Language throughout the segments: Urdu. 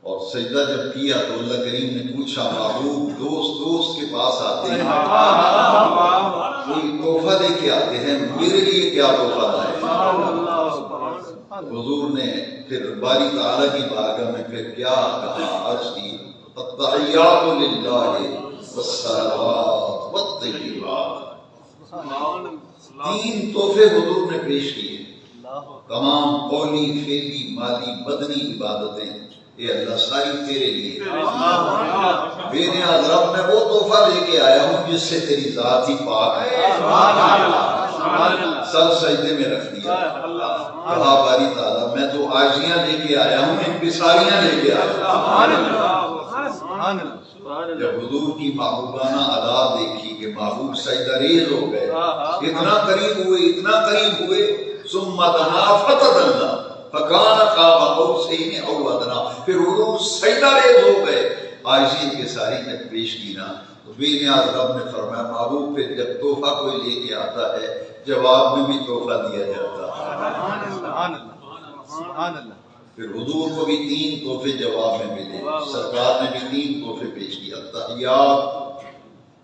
اور سجدہ جب کیا تو اللہ کریم نے پوچھا محبوب دوست کے پاس آتے ہیں کوئی تحفہ لے کے آتے ہیں، میرے لیے کیا تحفہ لائے؟ حضور نے پھر باری تعالیٰ کی بارگاہ میں پھر کیا کہا، عرض کی التحیات للہ والصلوات والطیبات، 3 تحفے حضور نے پیش کیے، تمام قولی فعلی مالی بدنی عبادتیں اے اللہ ساری تیرے لیے، بے نیاز رب میں وہ تحفہ لے کے آیا ہوں جس سے تیری ذات ہی پاک ہے، سر سجدے میں رکھ دیا، کہا باری تعالیٰ میں تو عاجزیاں لے کے آیا ہوں، انکساریاں لے کے آیا ہوں۔ جب حضور کی محبوبانہ ادا دیکھی کہ محبوب سجدہ ریز ہو گئے، اتنا قریب ہوئے ثم دنا فتدلا فکان قاب قوسین او ادنی، پھر حضور سجدہ ریز ہو گئے، عاجزی انکساری نے پیش کی نا، تو بے نیاز رب نے فرمایا محبوب پھر جب تحفہ کوئی لے کے آتا ہے جواب میں بھی تحفہ دیا جاتا ہے، پھر حضور کو بھی 3 تحفے جواب میں ملے، سرکار نے بھی 3 تحفے پیش کیے،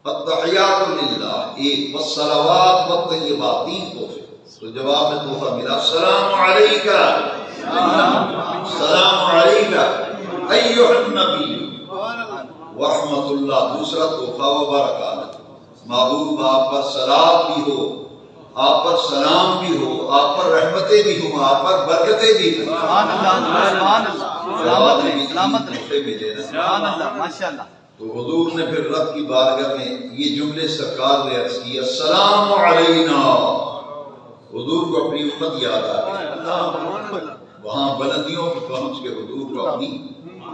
التحیات للہ ایک، والصلوات والطیبات 3 تحفے، تو جواب میں تحفہ ملا السلام علیکہ ایھا النبی ورحمۃ اللہ، دوسرا تحفہ وبرکاتہ، محبوب آپ پر صلوات بھی ہو، آپ پر سلام بھی ہو، آپ پر رحمتیں بھی ہوں، آپ پر برکتیں بھی ہوں، سبحان اللہ، تو حضور نے پھر رب کی بارگاہ میں یہ جملے سرکار نے عرض کی السلام علینا، حضور کو اپنی امت یاد آ گئی، وہاں بلندیوں پہ پہنچ کے حضور کو اپنی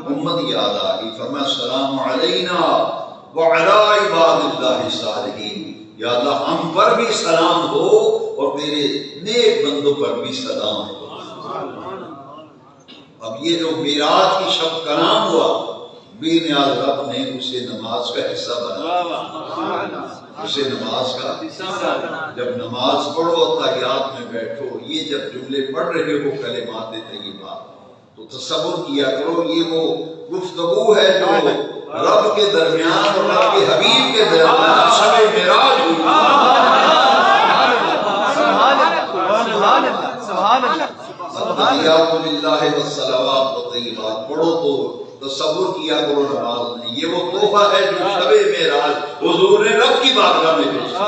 امت یاد آ گئی، فرمایا السلام علینا وعلی عباد اللہ الصالحین، یا اللہ ہم پر بھی سلام ہو اور تیرے نیک بندوں پر بھی سلام ہو۔ اب یہ جو معراج کی شب کا نام ہوا، بے نیاز رب نے اسے نماز کا حصہ بنایا، اسے نماز کا، جب نماز پڑھو تحیات میں بیٹھو، یہ جب جملے پڑھ رہے ہو کلمات طیبات، تو تصور کیا کرو یہ وہ گفتگو ہے جو رب کے درمیان اور رب کے حبیب کے درمیان شب معراج ہوئی، التحیات للہ والصلوات والطیبات پڑھو تو تصور کیا کرو نماز میں یہ وہ تحفہ ہے جو شب معراج حضور نے رب کی بارگاہ میں پیش کیا،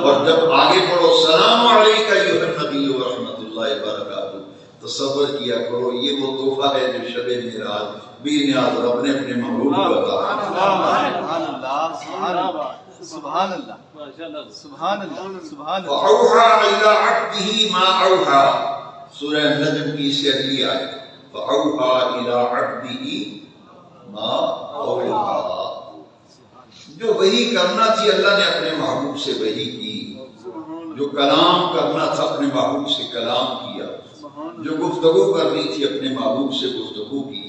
اور جب آگے پڑھو السلام علیکہ ایھا النبی ورحمۃ اللہ وبرکاتہ، تصور کیا کرو یہ وہ تحفہ ہے جو شب معراج بے نیاز رب نے اپنے محبوب کو عطا فرمایا۔ فأوحى إلى عبده ما أوحى، سورہ نجم کی سے اگلی آیت، فأوحى إلى عبده ما أوحى، جو وحی کرنا تھی اللہ نے اپنے محبوب سے وحی کی، جو کلام کرنا تھا اپنے محبوب سے کلام کیا، جو گفتگو کرنی تھی اپنے محبوب سے گفتگو کی،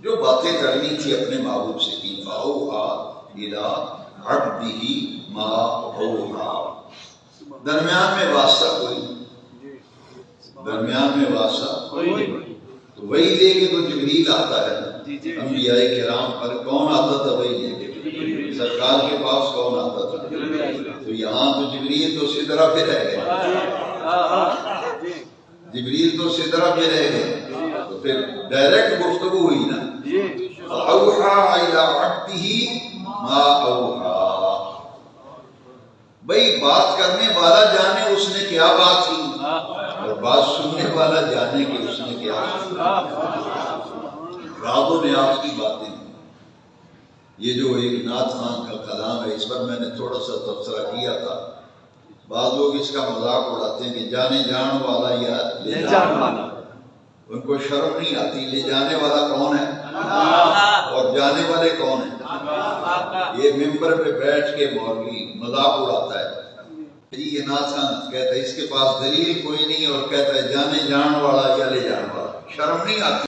جو باتیں کرنی تھی اپنے محبوب سے کی، فأوحى إلى عبده ما أوحى، درمیان میں واسطہ کوئی نہیں، تو وہی لے کے تو جبریل آتا ہے نا، انبیاء کرام پر کون آتا تھا وہی لے کے؟ سرکار کے پاس کون آتا تھا؟ تو یہاں تو جبریل تو سدرہ پہ رہ گئے، جبریل تو سدرہ پہ رہ گئے، تو پھر ڈائریکٹ گفتگو ہوئی نا، فأوحى إلى عبده ما أوحى، بھئی بات کرنے والا جانے اس نے کیا بات کی، اور بات سننے والا جانے کہ اس نے کیا، راز و نیاز کی باتیں۔ یہ جو ایک نعت خان کا کلام ہے اس پر میں نے تھوڑا سا تبصرہ کیا تھا، بعض لوگ اس کا مذاق اڑاتے ہیں کہ جانے جان والا یا لے جان والا، ان کو شرم نہیں آتی، لے جانے والا کون ہے اور جانے والے کون ہیں؟ یہ ممبر پہ بیٹھ کے مولوی مذاق اڑاتا ہے، یہ نعت خان کہتا ہے اس کے پاس دلیل کوئی نہیں اور کہتا ہے جانے جان والا یا لے جان والا، شرم نہیں آتی۔